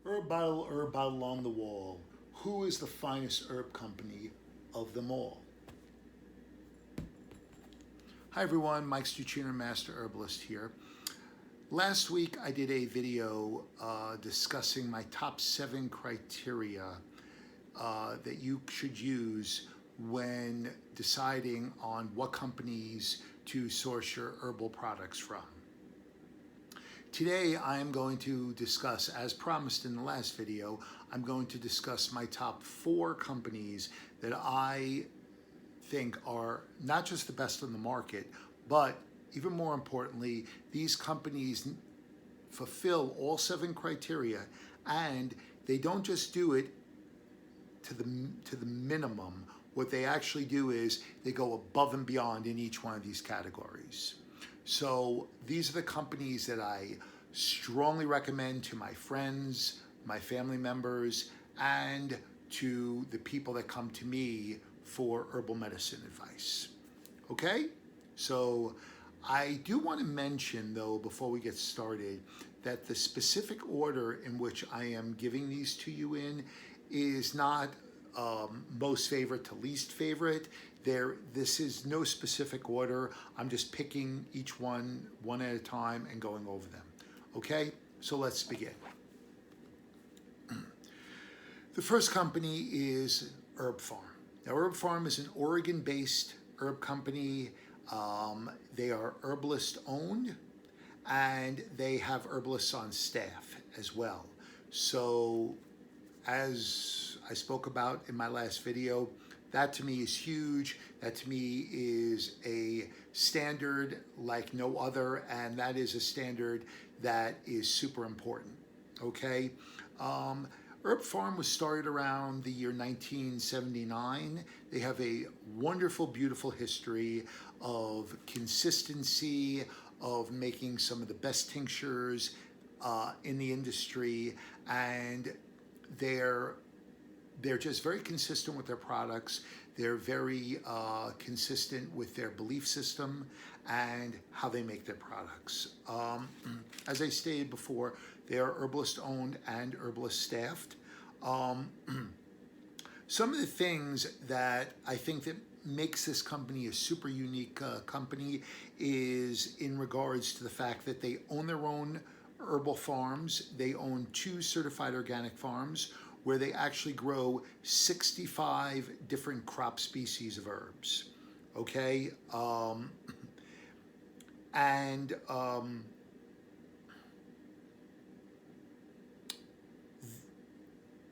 Herb bottle on the wall. Who is the finest herb company of them all? Hi everyone, Mike Stuchiner, Master Herbalist here. Last week I did a video discussing my top 7 criteria that you should use when deciding on what companies to source your herbal products from. Today I am going to discuss, as promised in the last video, I'm going to discuss my top 4 companies that I think are not just the best on the market, but even more importantly, these companies fulfill all 7 criteria, and they don't just do it to the minimum. What they actually do is they go above and beyond in each one of these categories. So these are the companies that I strongly recommend to my friends, my family members, and to the people that come to me for herbal medicine advice. Okay? So I do want to mention, though, before we get started, that the specific order in which I am giving these to you in is not most favorite to least favorite. This is no specific order. I'm just picking each one at a time and going over them. Okay, so let's begin. The first company is Herb Farm. Now, Herb Farm is an Oregon-based herb company. They are herbalist owned, and they have herbalists on staff as well. So, as I spoke about in my last video, that to me is huge. That to me is a standard like no other, and that is a standard that is super important. Okay? Herb Farm was started around the year 1979. They have a wonderful, beautiful history of consistency, of making some of the best tinctures in the industry, and they're just very consistent with their products. They're very consistent with their belief system and how they make their products. As I stated before, they are herbalist owned and herbalist staffed. Some of the things that I think that makes this company a super unique company is in regards to the fact that they own their own herbal farms. They own 2 certified organic farms where they actually grow 65 different crop species of herbs. Okay?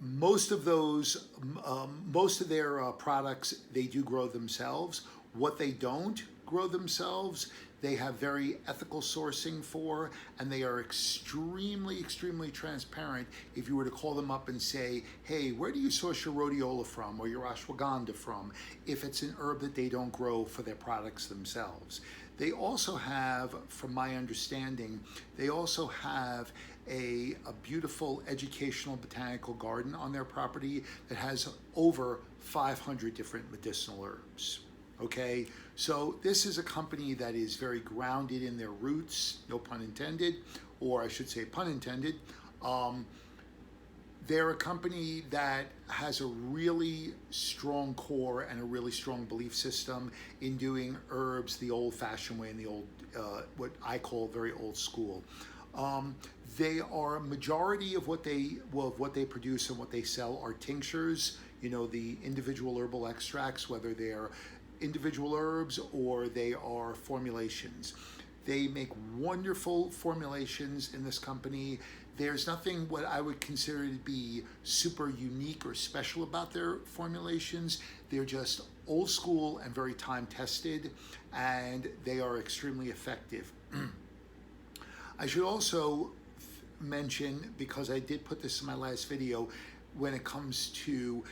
Most of their products they do grow themselves. What they don't grow themselves, they have very ethical sourcing for, and they are extremely, extremely transparent. If you were to call them up and say, hey, where do you source your rhodiola from or your ashwagandha from, if it's an herb that they don't grow for their products themselves. They also have, from my understanding, they also have a beautiful educational botanical garden on their property that has over 500 different medicinal herbs. Okay, so this is a company that is very grounded in their roots, no pun intended, or I should say pun intended. They're a company that has a really strong core and a really strong belief system in doing herbs the old-fashioned way, in the old, what I call very old school. They are majority of what they produce and what they sell are tinctures. You know, the individual herbal extracts, whether they're individual herbs or they are formulations. They make wonderful formulations in this company. There's nothing what I would consider to be super unique or special about their formulations. They're just old school and very time tested, and they are extremely effective. I should also mention, because I did put this in my last video, when it comes to,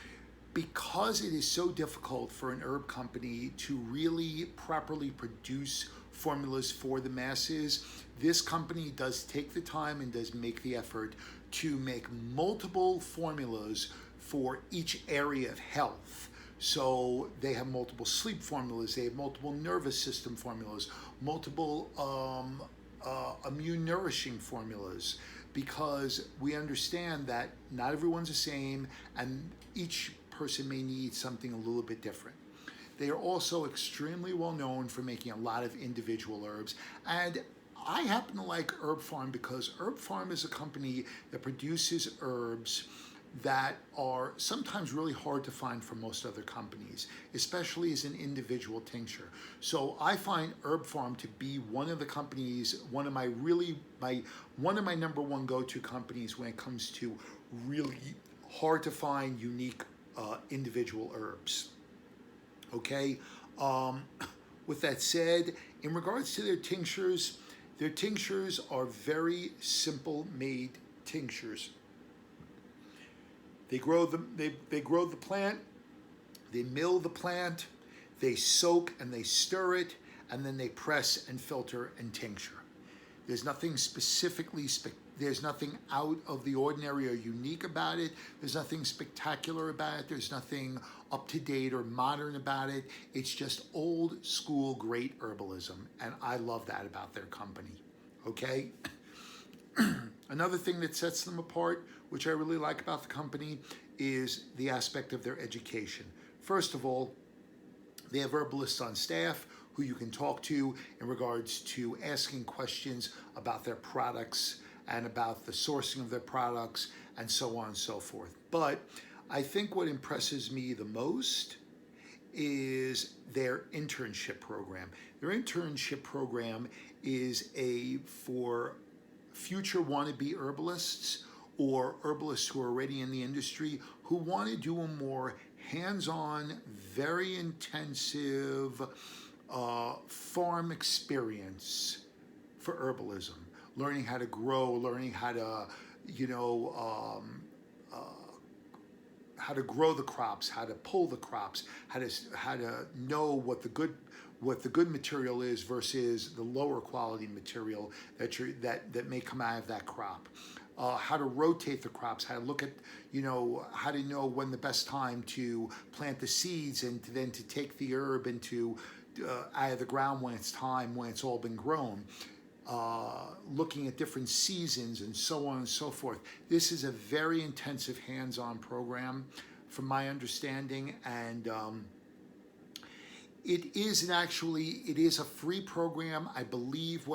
because it is so difficult for an herb company to really properly produce formulas for the masses, this company does take the time and does make the effort to make multiple formulas for each area of health. So they have multiple sleep formulas, they have multiple nervous system formulas, multiple immune nourishing formulas, because we understand that not everyone's the same and each person may need something a little bit different. They are also extremely well known for making a lot of individual herbs. And I happen to like Herb Farm because Herb Farm is a company that produces herbs that are sometimes really hard to find from most other companies, especially as an individual tincture. So I find Herb Farm to be one of the companies, one of my number one go-to companies when it comes to really hard to find unique individual herbs. Okay, with that said, in regards to their tinctures are very simple made tinctures. They grow the plant, they mill the plant, they soak and they stir it, and then they press and filter and tincture. There's nothing there's nothing out of the ordinary or unique about it. There's nothing spectacular about it. There's nothing up to date or modern about it. It's just old school great herbalism, and I love that about their company. Okay? Another thing that sets them apart, which I really like about the company, is the aspect of their education. First of all, they have herbalists on staff who you can talk to in regards to asking questions about their products and about the sourcing of their products and so on and so forth. But I think what impresses me the most is their internship program. Their internship program is for future wannabe herbalists or herbalists who are already in the industry who want to do a more hands-on, very intensive farm experience for herbalism. Learning how to grow, learning how to, how to grow the crops, how to pull the crops, how to know what the good material is versus the lower quality material that may come out of that crop. How to rotate the crops, how to look at, how to know when the best time to plant the seeds and then to take the herb into out of the ground when it's time, when it's all been grown. Looking at different seasons and so on and so forth. This is a very intensive hands-on program from my understanding, and it is a free program. I believe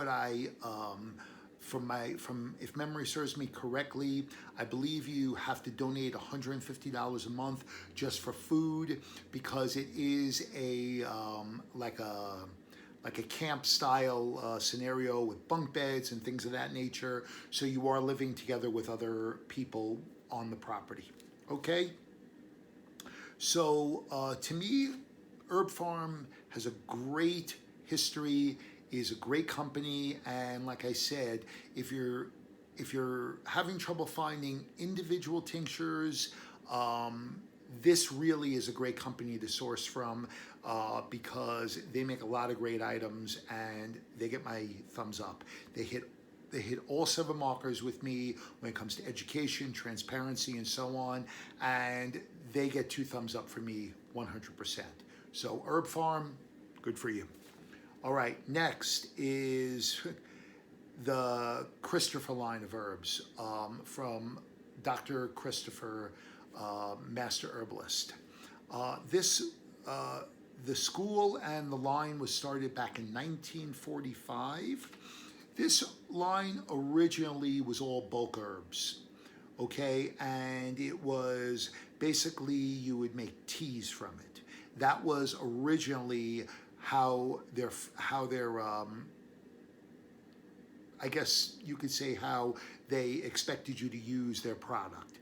if memory serves me correctly, I believe you have to donate $150 a month just for food, because it is like a camp style scenario with bunk beds and things of that nature. So you are living together with other people on the property. Okay? So to me, Herb Farm has a great history, is a great company, and like I said, if you're having trouble finding individual tinctures, this really is a great company to source from because they make a lot of great items and they get my thumbs up. They hit all 7 markers with me when it comes to education, transparency, and so on, and they get 2 thumbs up for me 100%. So Herb Farm, good for you. All right, next is the Christopher line of herbs from Dr. Christopher, Master Herbalist. The school and the line was started back in 1945. This line originally was all bulk herbs, okay? And it was basically you would make teas from it. That was originally how their I guess you could say how they expected you to use their product.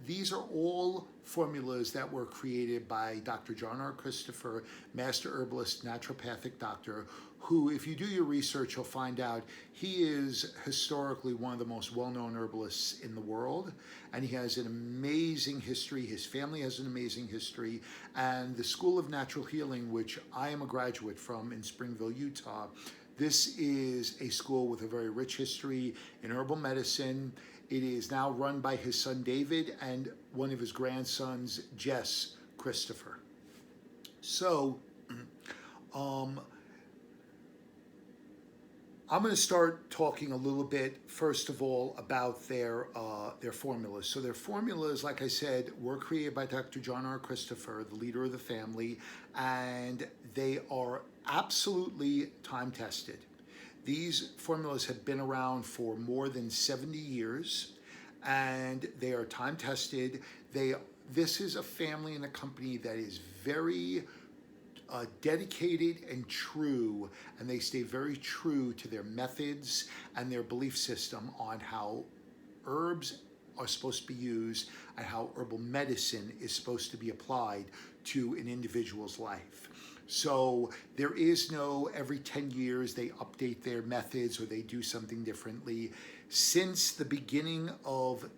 These are all formulas that were created by Dr. John R. Christopher, Master Herbalist, Naturopathic Doctor, who, if you do your research, you'll find out he is historically one of the most well-known herbalists in the world, and he has an amazing history. His family has an amazing history, and the School of Natural Healing, which I am a graduate from in Springville, Utah, this is a school with a very rich history in herbal medicine. It is now run by his son David and one of his grandsons, Jess Christopher. So, I'm going to start talking a little bit, first of all, about their formulas. So their formulas, like I said, were created by Dr. John R. Christopher, the leader of the family, and they are absolutely time-tested. These formulas have been around for more than 70 years, and they are time-tested. This is a family and a company that is very dedicated and true, and they stay very true to their methods and their belief system on how herbs are supposed to be used and how herbal medicine is supposed to be applied to an individual's life. So there is no every 10 years they update their methods or they do something differently. Since the beginning of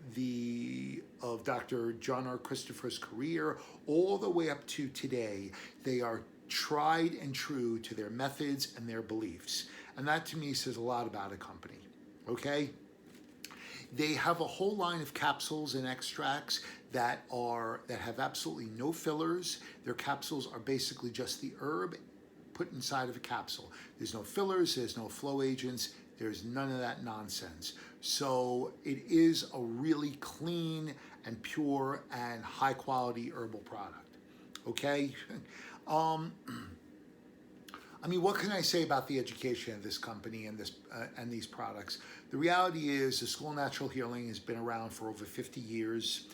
Dr. John R. Christopher's career, all the way up to today, they are tried and true to their methods and their beliefs. And that to me says a lot about a company, okay? They have a whole line of capsules and extracts that have absolutely no fillers. Their capsules are basically just the herb put inside of a capsule. There's no fillers, there's no flow agents, there's none of that nonsense. So it is a really clean and pure and high quality herbal product, okay? I mean, what can I say about the education of this company and these products? The reality is the School of Natural Healing has been around for over 50 years.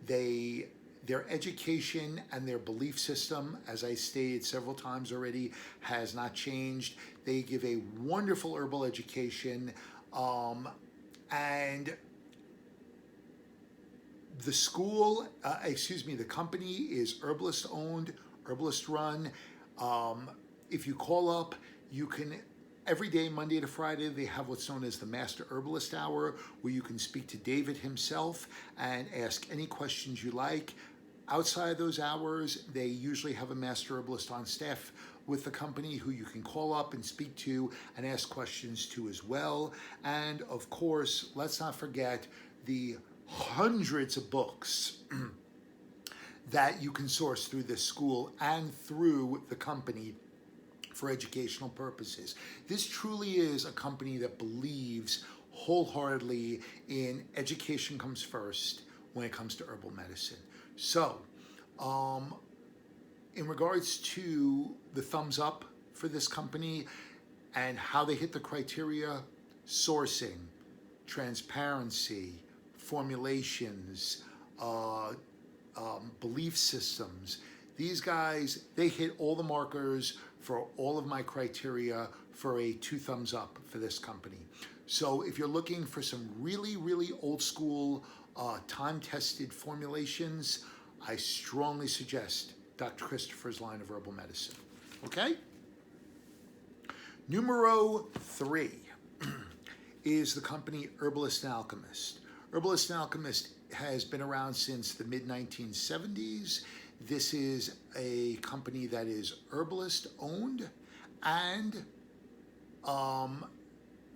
Their education and their belief system, as I stated several times already, has not changed. They give a wonderful herbal education, and the company is herbalist owned, herbalist run. If you call up, you can, every day, Monday to Friday, they have what's known as the Master Herbalist Hour, where you can speak to David himself and ask any questions you like. Outside of those hours, they usually have a Master Herbalist on staff with the company who you can call up and speak to and ask questions to as well. And of course, let's not forget the hundreds of books that you can source through this school and through the company for educational purposes. This truly is a company that believes wholeheartedly in education comes first when it comes to herbal medicine. So, in regards to the thumbs up for this company and how they hit the criteria: sourcing, transparency, formulations, belief systems. These guys, they hit all the markers for all of my criteria for a 2 thumbs up for this company. So if you're looking for some really, really old school, time-tested formulations, I strongly suggest Dr. Christopher's line of herbal medicine. Okay? Numero 3 is the company Herbalist and Alchemist. Herbalist and Alchemist has been around since the mid-1970s. This is a company that is herbalist owned, and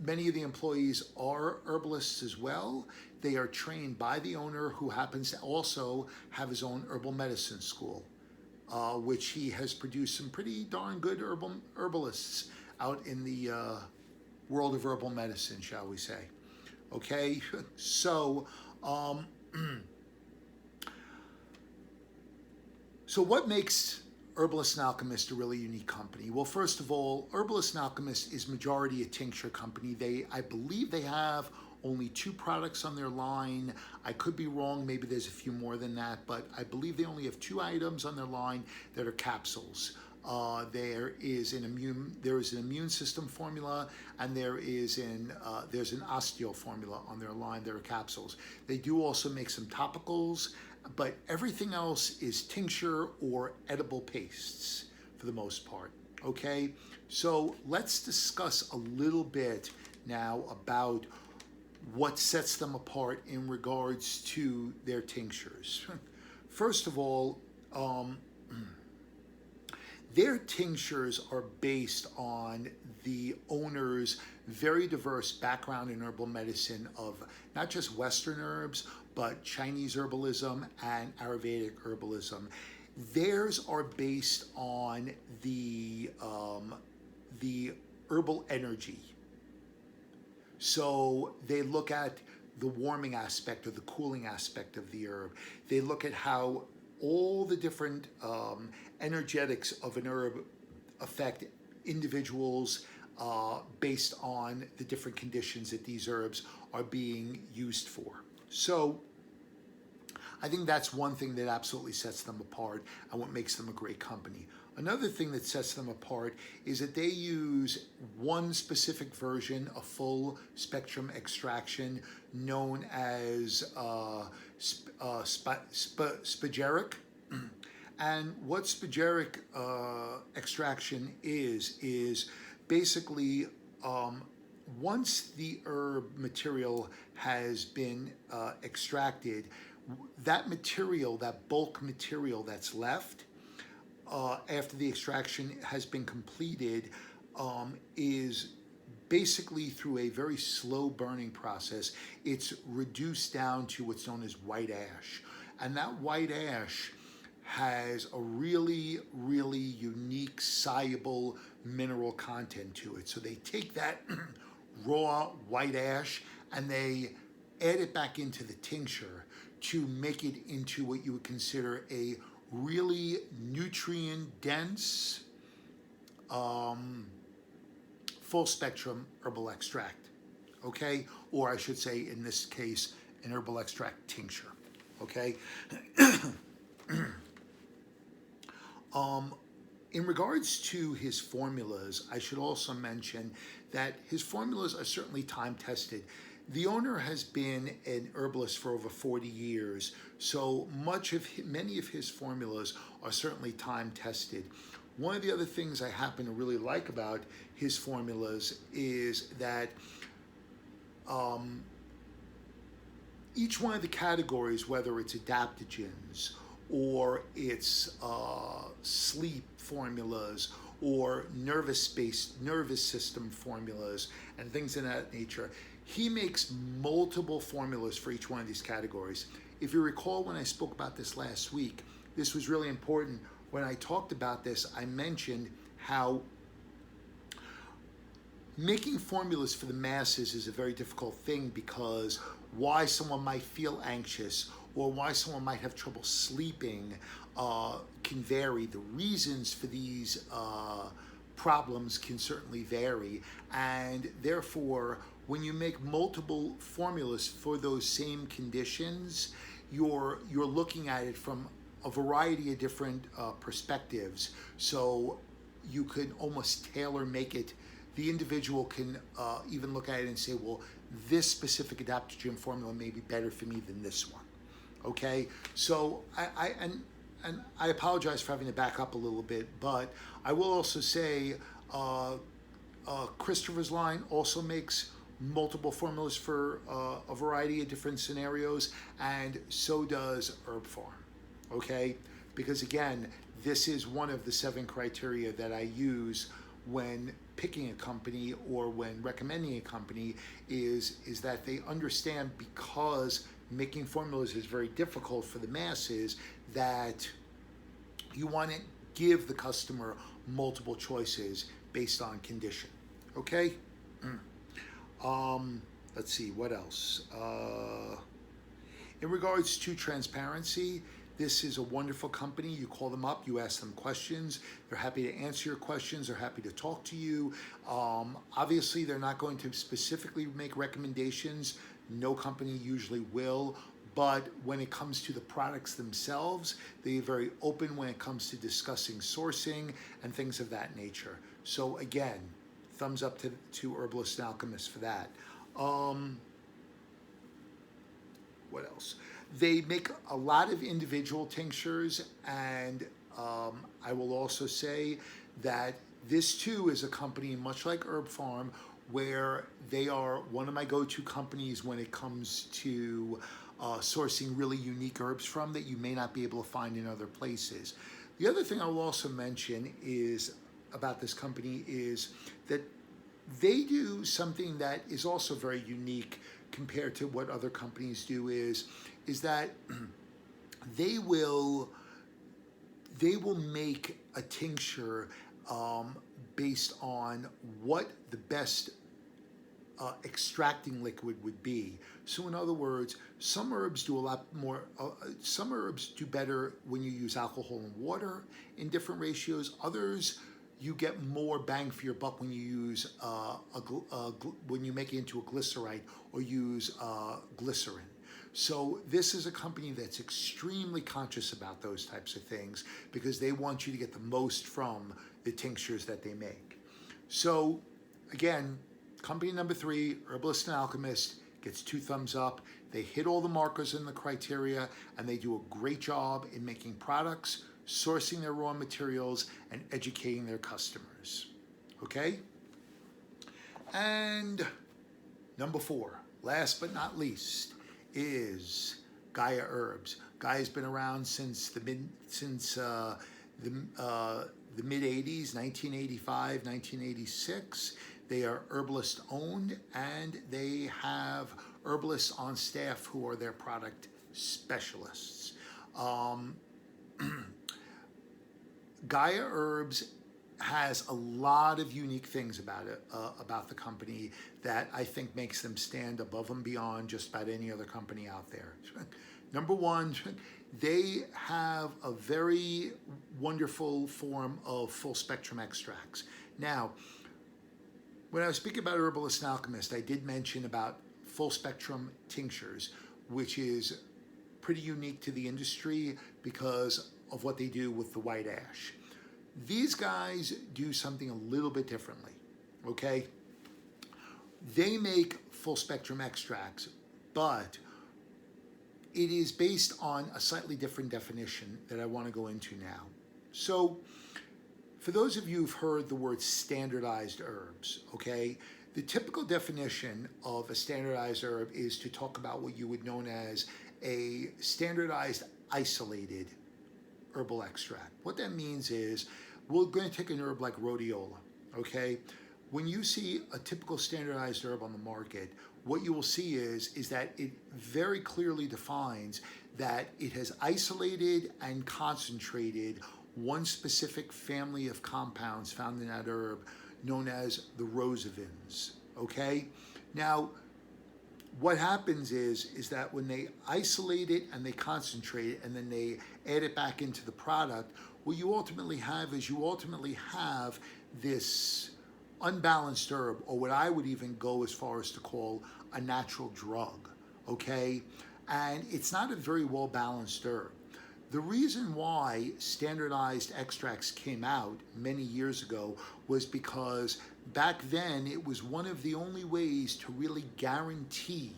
many of the employees are herbalists as well. They are trained by the owner, who happens to also have his own herbal medicine school, which he has produced some pretty darn good herbalists out in the world of herbal medicine, shall we say. Okay, so so what makes Herbalist and Alchemist a really unique company? Well, first of all, Herbalist and Alchemist is majority a tincture company. I believe they have only 2 products on their line. I could be wrong, maybe there's a few more than that, but I believe they only have 2 items on their line that are capsules. There is an immune system formula, and there's an osteo formula on their line. There are capsules. They do also make some topicals, but everything else is tincture or edible pastes for the most part. Okay, so let's discuss a little bit now about what sets them apart in regards to their tinctures. First of all, their tinctures are based on the owner's very diverse background in herbal medicine of not just Western herbs, but Chinese herbalism and Ayurvedic herbalism. Theirs are based on the herbal energy. So they look at the warming aspect or the cooling aspect of the herb. They look at how all the different energetics of an herb affect individuals based on the different conditions that these herbs are being used for. So I think that's one thing that absolutely sets them apart and what makes them a great company. Another thing that sets them apart is that they use one specific version, a full spectrum extraction known as spagyric. And what spagyric extraction is basically once the herb material has been extracted, that material, that bulk material that's left after the extraction has been completed is basically through a very slow burning process. It's reduced down to what's known as white ash. And that white ash has a really, really unique soluble mineral content to it. So they take that raw white ash and they add it back into the tincture to make it into what you would consider a really nutrient-dense, full spectrum herbal extract, okay? Or I should say, in this case, an herbal extract tincture, okay? In regards to his formulas, I should also mention that his formulas are certainly time-tested. The owner has been an herbalist for over 40 years, so many of his formulas are certainly time-tested. One of the other things I happen to really like about his formulas is that each one of the categories, whether it's adaptogens or it's sleep formulas or nervous system formulas and things of that nature, he makes multiple formulas for each one of these categories. If you recall when I spoke about this last week, this was really important. When I talked about this, I mentioned how making formulas for the masses is a very difficult thing because why someone might feel anxious or why someone might have trouble sleeping can vary. The reasons for these problems can certainly vary, and therefore when you make multiple formulas for those same conditions, you're looking at it from a variety of different perspectives. So you could almost tailor make it. The individual can even look at it and say, well, this specific adaptogen formula may be better for me than this one. Okay, so I apologize for having to back up a little bit, but I will also say Christopher's line also makes multiple formulas for a variety of different scenarios, and so does Herb Farm. Okay, because again, this is one of the 7 criteria that I use when picking a company or when recommending a company is that they understand, because making formulas is very difficult for the masses, that you want to give the customer multiple choices based on condition. Okay? Let's see, what else? In regards to transparency, this is a wonderful company. You call them up, you ask them questions. They're happy to answer your questions. They're happy to talk to you. Obviously, they're not going to specifically make recommendations. No company usually will. But when it comes to the products themselves, they're very open when it comes to discussing sourcing and things of that nature. So again, thumbs up to Herbalist and Alchemist for that. What else? They make a lot of individual tinctures, and I will also say that this too is a company much like Herb Farm, where they are one of my go-to companies when it comes to sourcing really unique herbs from that you may not be able to find in other places. The other thing I will also mention is about this company is that they do something that is also very unique compared to what other companies do, is that they will make a tincture based on what the best extracting liquid would be. So in other words, some herbs do a lot more, some herbs do better when you use alcohol and water in different ratios. Others, you get more bang for your buck when you use, when you make it into a glycerite or use glycerin. So this is a company that's extremely conscious about those types of things because they want you to get the most from the tinctures that they make. So again, company number 3, Herbalist and Alchemist, gets 2 thumbs up. They hit all the markers and the criteria, and they do a great job in making products, sourcing their raw materials, and educating their customers. Okay? And number 4, last but not least, is Gaia Herbs. Gaia's been around since the mid 80s, 1985, 1986. They are herbalist owned, and they have herbalists on staff who are their product specialists. Gaia Herbs has a lot of unique things about it, about the company that I think makes them stand above and beyond just about any other company out there. Number 1, they have a very wonderful form of full spectrum extracts. Now, when I was speaking about Herbalist and Alchemist, I did mention about full spectrum tinctures, which is pretty unique to the industry because of what they do with the white ash. These guys do something a little bit differently, okay? They make full spectrum extracts, but it is based on a slightly different definition that I want to go into now. So, for those of you who've heard the word standardized herbs, okay, the typical definition of a standardized herb is to talk about what you would know as a standardized isolated herbal extract. What that means is we're going to take an herb like rhodiola, okay? When you see a typical standardized herb on the market, what you will see is that it very clearly defines that it has isolated and concentrated one specific family of compounds found in that herb known as the rosavins, okay? Now, what happens is that when they isolate it and they concentrate it and then they add it back into the product, what you ultimately have is this unbalanced herb, or what I would even go as far as to call a natural drug, okay? And it's not a very well balanced herb. The reason why standardized extracts came out many years ago was because back then it was one of the only ways to really guarantee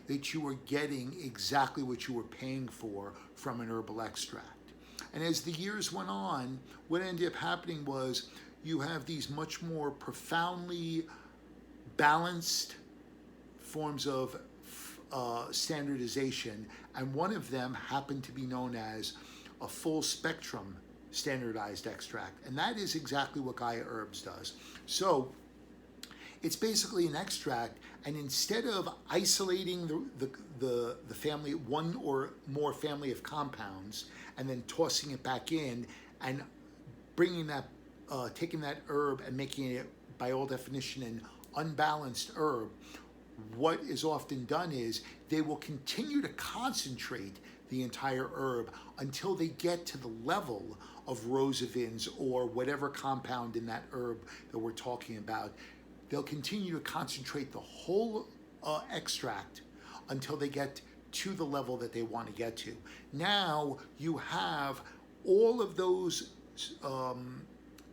that you were getting exactly what you were paying for from an herbal extract. And as the years went on, what ended up happening was you have these much more profoundly balanced forms of standardization, and one of them happened to be known as a full spectrum standardized extract, and that is exactly what Gaia Herbs does. So it's basically an extract, and instead of isolating the family, one or more family of compounds, and then tossing it back in and bringing that, taking that herb and making it, by all definition, an unbalanced herb, what is often done is they will continue to concentrate the entire herb until they get to the level of rosavins or whatever compound in that herb that we're talking about. They'll continue to concentrate the whole extract until they get to the level that they want to get to. Now you have all of those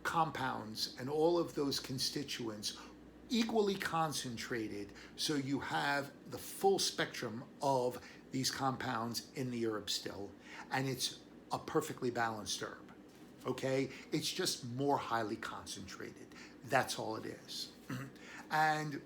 compounds and all of those constituents equally concentrated, so you have the full spectrum of these compounds in the herb still, and it's a perfectly balanced herb, okay? It's just more highly concentrated. That's all it is. And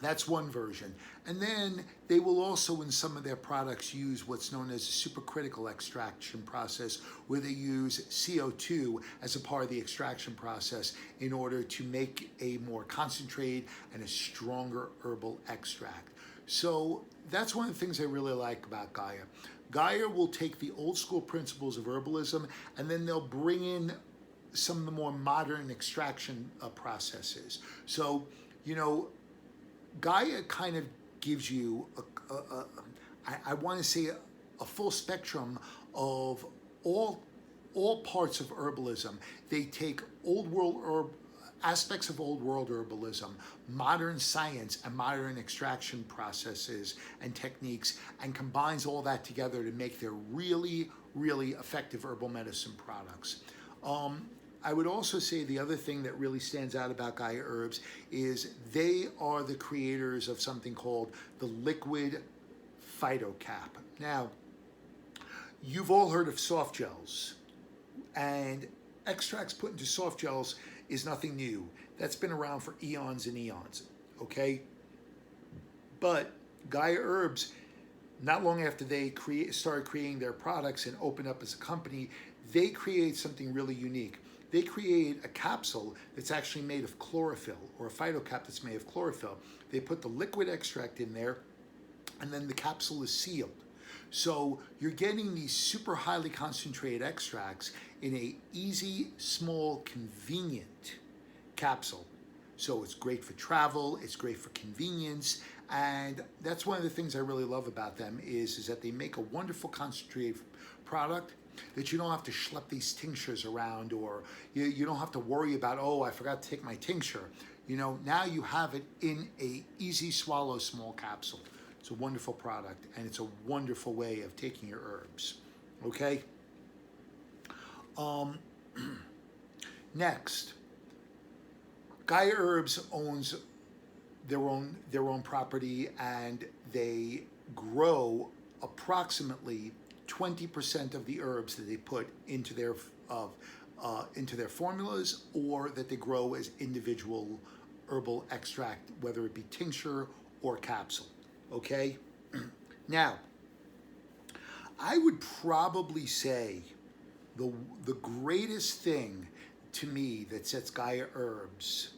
that's one version. And then they will also, in some of their products, use what's known as a supercritical extraction process, where they use CO2 as a part of the extraction process in order to make a more concentrated and a stronger herbal extract. So that's one of the things I really like about Gaia. Gaia will take the old school principles of herbalism, and then they'll bring in some of the more modern extraction processes. So, Gaia kind of gives you, I want to say, a full spectrum of all parts of herbalism. They take old world aspects of old world herbalism, modern science and modern extraction processes and techniques, and combines all that together to make their really, really effective herbal medicine products. I would also say the other thing that really stands out about Gaia Herbs is they are the creators of something called the liquid phytocap. Now, you've all heard of soft gels, and extracts put into soft gels is nothing new. That's been around for eons and eons, okay? But Gaia Herbs, not long after they started creating their products and opened up as a company, they create something really unique. They create a capsule that's actually made of chlorophyll, or a phytocap that's made of chlorophyll. They put the liquid extract in there, and then the capsule is sealed. So you're getting these super highly concentrated extracts in a easy, small, convenient capsule. So it's great for travel, it's great for convenience, and that's one of the things I really love about them is that they make a wonderful concentrated product that you don't have to schlep these tinctures around, or you don't have to worry about, oh, I forgot to take my tincture. Now you have it in a easy swallow small capsule. It's a wonderful product, and it's a wonderful way of taking your herbs. Okay? Next, Gaia Herbs owns their own property, and they grow approximately 20% of the herbs that they put into their formulas, or that they grow as individual herbal extract, whether it be tincture or capsule. Okay? Now, I would probably say the greatest thing to me that sets Gaia Herbs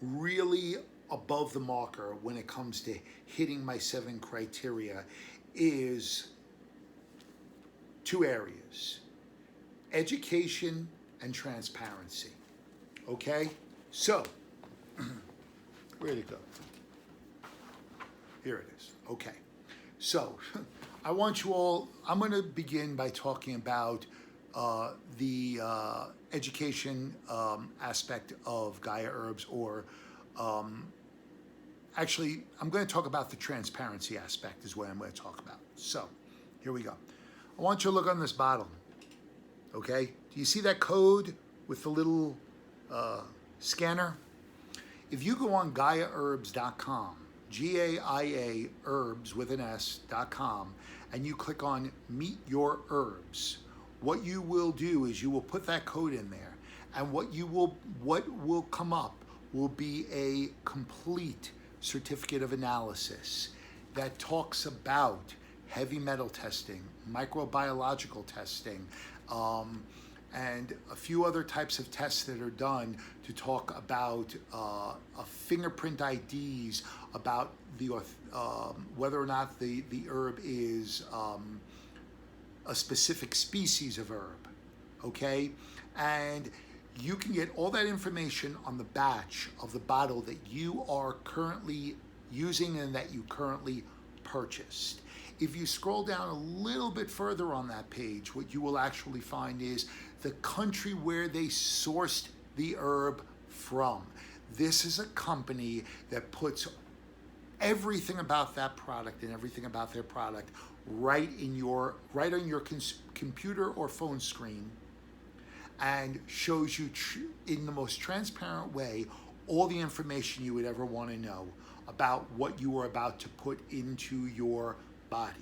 really above the marker when it comes to hitting my 7 criteria is 2 areas: education and transparency. Okay? So, where'd it go? Here it is. Okay. So, I'm going to begin by talking about the education aspect of Gaia Herbs, or actually, I'm going to talk about the transparency aspect is what I'm going to talk about. So, here we go. I want you to look on this bottle. Okay? Do you see that code with the little scanner? If you go on GaiaHerbs.com, GAIA herbs with an S.com, and you click on Meet Your Herbs, what you will do is you will put that code in there, and what will come up will be a complete certificate of analysis that talks about heavy metal testing, microbiological testing, and a few other types of tests that are done to talk about fingerprint IDs, about the whether or not the herb is a specific species of herb, okay? And you can get all that information on the batch of the bottle that you are currently using and that you currently purchased. If you scroll down a little bit further on that page, what you will actually find is the country where they sourced the herb from. This is a company that puts everything about that product and everything about their product right on your computer or phone screen, and shows you in the most transparent way all the information you would ever want to know about what you are about to put into your body.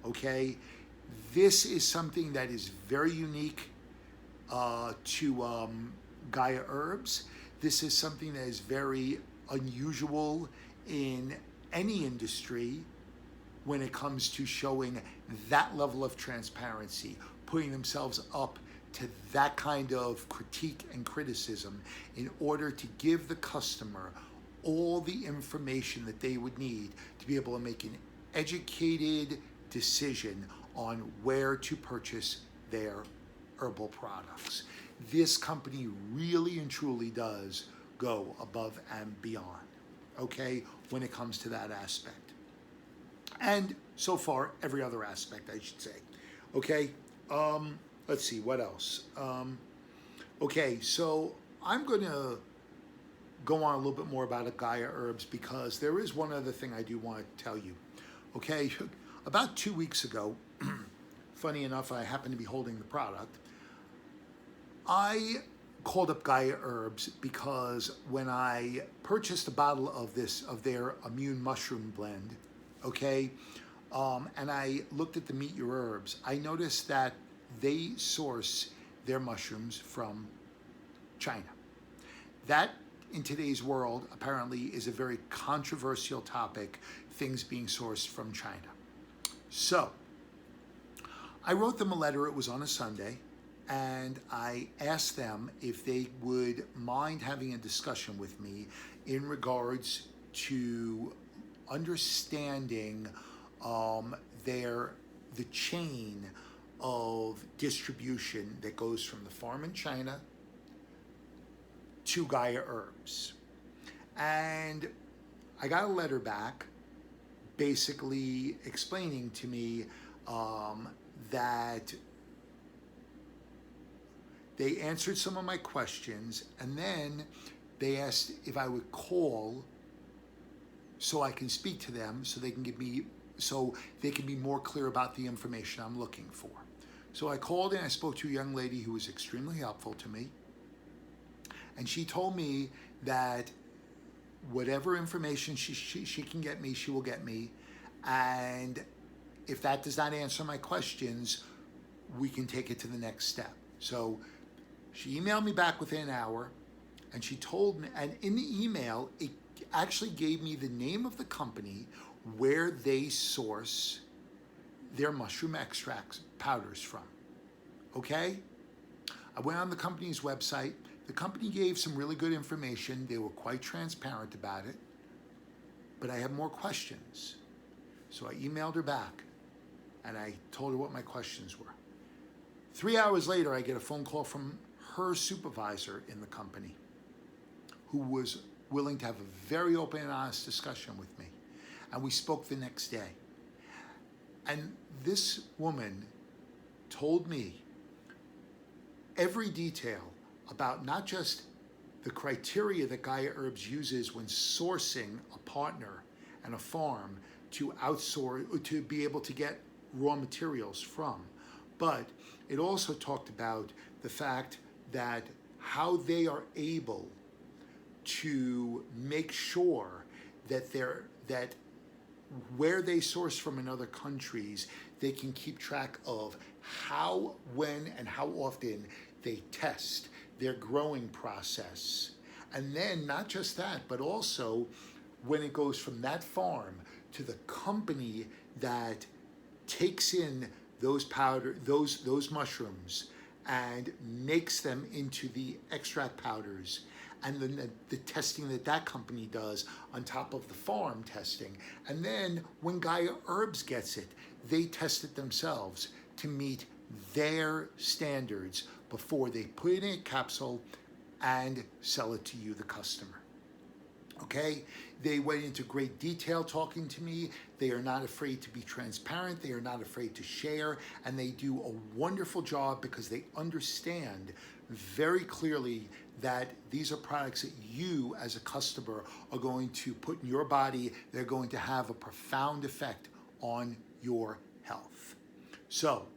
Okay? This is something that is very unique to Gaia Herbs. This is something that is very unusual in any industry when it comes to showing that level of transparency, putting themselves up to that kind of critique and criticism in order to give the customer all the information that they would need to be able to make an educated decision on where to purchase their herbal products. this company really and truly does go above and beyond, okay, when it comes to that aspect. And so far, every other aspect, I should say. Okay, let's see, what else? Okay, so I'm going to go on a little bit more about Gaia Herbs because there is one other thing I do want to tell you. Okay, about 2 weeks ago, funny enough, I happened to be holding the product. I called up Gaia Herbs because when I purchased a bottle of their immune mushroom blend, okay, and I looked at the Meet Your Herbs, I noticed that they source their mushrooms from China. That, in today's world, apparently is a very controversial topic, things being sourced from China. So, I wrote them a letter, it was on a Sunday, and I asked them if they would mind having a discussion with me in regards to understanding the chain of distribution that goes from the farm in China to Gaia Herbs. And I got a letter back basically explaining to me that they answered some of my questions, and then they asked if I would call so I can speak to them so they can be more clear about the information I'm looking for. So I called and I spoke to a young lady who was extremely helpful to me, and she told me that whatever information she can get me, she will get me, and if that does not answer my questions, we can take it to the next step. So she emailed me back within an hour, and she told me, and in the email, it actually gave me the name of the company where they source their mushroom extracts powders from. Okay? I went on the company's website. The company gave some really good information. They were quite transparent about it, but I have more questions. So I emailed her back, and I told her what my questions were. 3 hours later, I get a phone call from her supervisor in the company, who was willing to have a very open and honest discussion with me. And we spoke the next day. And this woman told me every detail about not just the criteria that Gaia Herbs uses when sourcing a partner and a farm to outsource, to be able to get raw materials from, but it also talked about the fact that how they are able to make sure that where they source from in other countries, they can keep track of how, when, and how often they test their growing process. And then not just that, but also when it goes from that farm to the company that takes in those mushrooms and makes them into the extract powders, and then the testing that company does on top of the farm testing. And then when Gaia Herbs gets it, they test it themselves to meet their standards before they put it in a capsule and sell it to you, the customer. Okay? They went into great detail talking to me. They are not afraid to be transparent. They are not afraid to share. And they do a wonderful job because they understand very clearly that these are products that you as a customer are going to put in your body. They're going to have a profound effect on your health. So,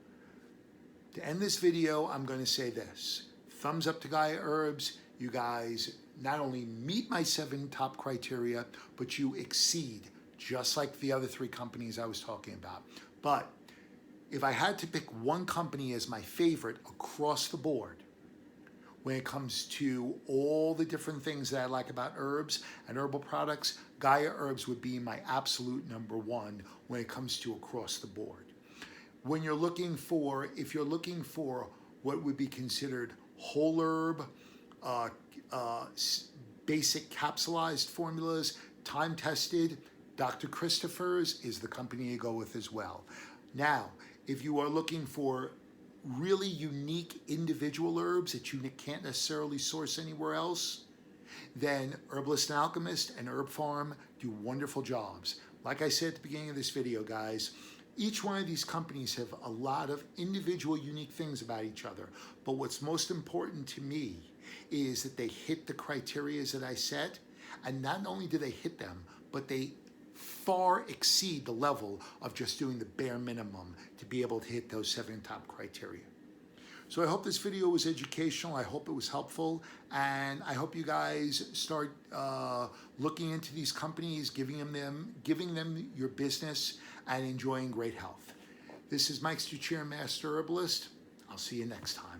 to end this video, I'm going to say this. Thumbs up to Gaia Herbs. You guys not only meet my 7 top criteria, but you exceed, just like the other 3 companies I was talking about. But if I had to pick one company as my favorite across the board, when it comes to all the different things that I like about herbs and herbal products, Gaia Herbs would be my absolute #1 when it comes to across the board. When you're looking for, if you're looking for what would be considered whole herb, basic capsulized formulas, time-tested, Dr. Christopher's is the company you go with as well. Now, if you are looking for really unique individual herbs that you can't necessarily source anywhere else, then Herbalist and Alchemist and Herb Farm do wonderful jobs. Like I said at the beginning of this video, guys, each one of these companies have a lot of individual unique things about each other. But what's most important to me is that they hit the criteria that I set. And not only do they hit them, but they far exceed the level of just doing the bare minimum to be able to hit those 7 top criteria. So I hope this video was educational. I hope it was helpful. And I hope you guys start looking into these companies, giving them your business, and enjoying great health. This is Mike's Chair Master Herbalist. I'll see you next time.